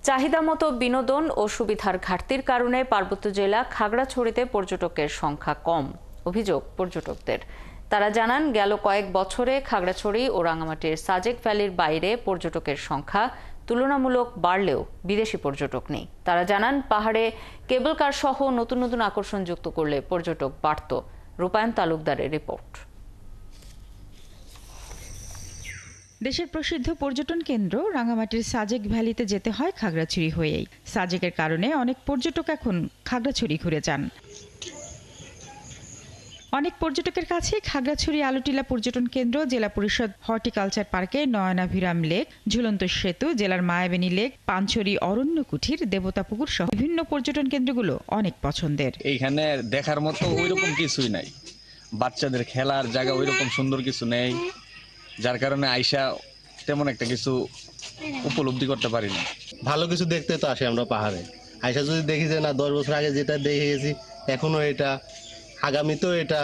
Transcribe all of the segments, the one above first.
চাহিদা মতো বিনোদন ও সুবিধার ঘাটতির কারণে পার্বত্য জেলা খাগড়াছড়িতে পর্যটকের সংখ্যা কম। অভিযোগ পর্যটকদের। তারা জানান, গেল কয়েক বছরে খাগড়াছড়ি ও রাঙামাটির সাজেক ভ্যালির বাইরে পর্যটকের সংখ্যা তুলনামূলক বাড়লেও বিদেশি পর্যটক নেই। তারা জানান, পাহাড়ে কেবল কার সহ নতুন নতুন আকর্ষণ যুক্ত করলে পর্যটক বাড়ত। রূপায়ণ তালুকদারের রিপোর্ট। দেশের প্রসিদ্ধ পর্যটন কেন্দ্র রাঙামাটির সাজেক ভ্যালিতে যেতে হয় খাগড়াছড়ি হয়েই। সাজেকের কারণে অনেক পর্যটক এখন খাগড়াছড়ি ঘুরে যান। অনেক পর্যটকের কাছে খাগড়াছড়ি আলুটিলা পর্যটন কেন্দ্র, জেলা পরিষদ হর্টিকালচার পার্কে নয়নাভিরাম লেক, ঝুলন্ত সেতু, জেলার মায়াবেনী লেক, পানছড়ি অরণ্য কুঠির, দেবতাপুকুর সহ বিভিন্ন পর্যটন কেন্দ্রগুলো অনেক পছন্দের। এইখানে দেখার মতো ওইরকম কিছুই নাই, বাচ্চাদের খেলার জায়গা ওইরকম সুন্দর কিছু নেই, যার কারণে আইসা তেমন একটা কিছু উপলব্ধি করতে পারি না। ভালো কিছু দেখতে তো আসে আমরা পাহাড়ে, আইসা যদি দেখি যে না 10 বছর আগে যেটা দেখে গেছি এখনো এটা, আগামীতেও এটা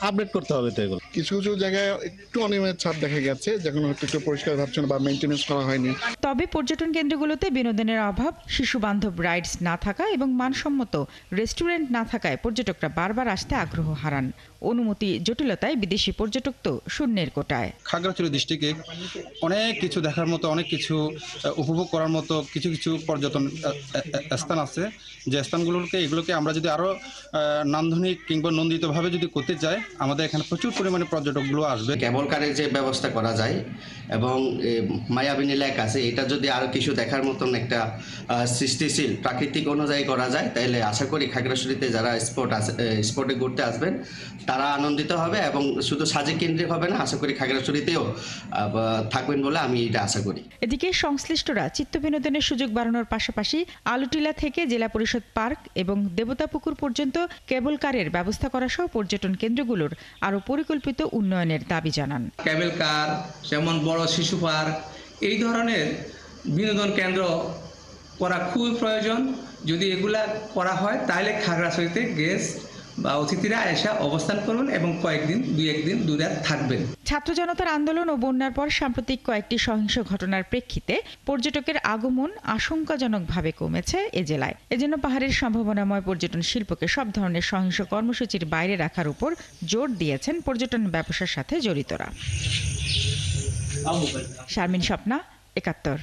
আপডেট করতে হবে। তো এগুলো কিছু কিছু জায়গায় একটু অনিয়মের ছাপ দেখা গেছে, যখন হয়তো একটু পরিষ্কার ভাবছেন বা মেনটেন্যান্স করা হয়নি। তবে পর্যটন কেন্দ্রগুলোতে বিনোদনের অভাব, শিশু বান্ধব রাইডস না থাকা এবং মানসম্মত রেস্টুরেন্ট না থাকায় পর্যটকরা বারবার আসতে আগ্রহ হারান। অনুমতি জটিলতায় বিদেশি পর্যটক তো শূন্যের কোটায়। খাগড়াছড়ি ডিস্ট্রিক্টে অনেক কিছু দেখার মতো, অনেক কিছু উপভোগ করার মতো কিছু কিছু পর্যটন স্থান আছে, যে এগুলোকে আমরা যদি আরও নান্দনিক কিংবা নন্দিতভাবে যদি করতে চাই, আমাদের এখানে প্রচুর পরিমাণে পর্যটকগুলো আসবে। কেবল কারের যে ব্যবস্থা করা যায় এবং মায়াবিনী লেক আছে, এটা যদি আরও কিছু দেখার মতন একটা সৃষ্টিশীল প্রাকৃতিক অনুযায়ী করা যায়, তাহলে আশা করি খাগড়াছড়িতে যারা স্পটে ঘুরতে আসবেন তারা আনন্দিত হবে এবং শুধু সাজেক কেন্দ্রিক হবে না, আশা করি খাগড়াছড়িতেও থাকবেন বলে আমি এটা আশা করি। এদিকে সংশ্লিষ্টরা চিত্ত বিনোদনের সুযোগ বাড়ানোর পাশাপাশি আলুটিলা থেকে জেলা পরিষদ পার্ক এবং দেবতাপুকুর পর্যন্ত কেবল কারের ব্যবস্থা করা সহ পর্যটন কেন্দ্রগুলোর আরও পরিকল্পিত উন্নয়নের দাবি জানান। কেবল কার, যেমন বড় শিশু পার্ক, এই ধরনের বিনোদন কেন্দ্র করা খুবই প্রয়োজন। যদি এগুলা করা হয় তাহলে খাগড়াছড়িতে গেস্ট বা অতিথিরা এসে অবস্থান করবেন এবং দুই রাত থাকবেন। ছাত্র জনতার আন্দোলন ও বন্যার পর সাম্প্রতিক কয়েকটি সহিংস ঘটনার প্রেক্ষিতে পর্যটকের আগমন আশঙ্কাজনকভাবে কমেছে এ জেলায়। এজন্য পাহাড়ের সম্ভাবনাময় পর্যটন শিল্পকে সব ধরনের সহিংস কর্মসূচির বাইরে রাখার উপর জোর দিয়েছেন পর্যটন ব্যবসার সাথে জড়িতরা। শারমিন স্বপ্না, ৭১।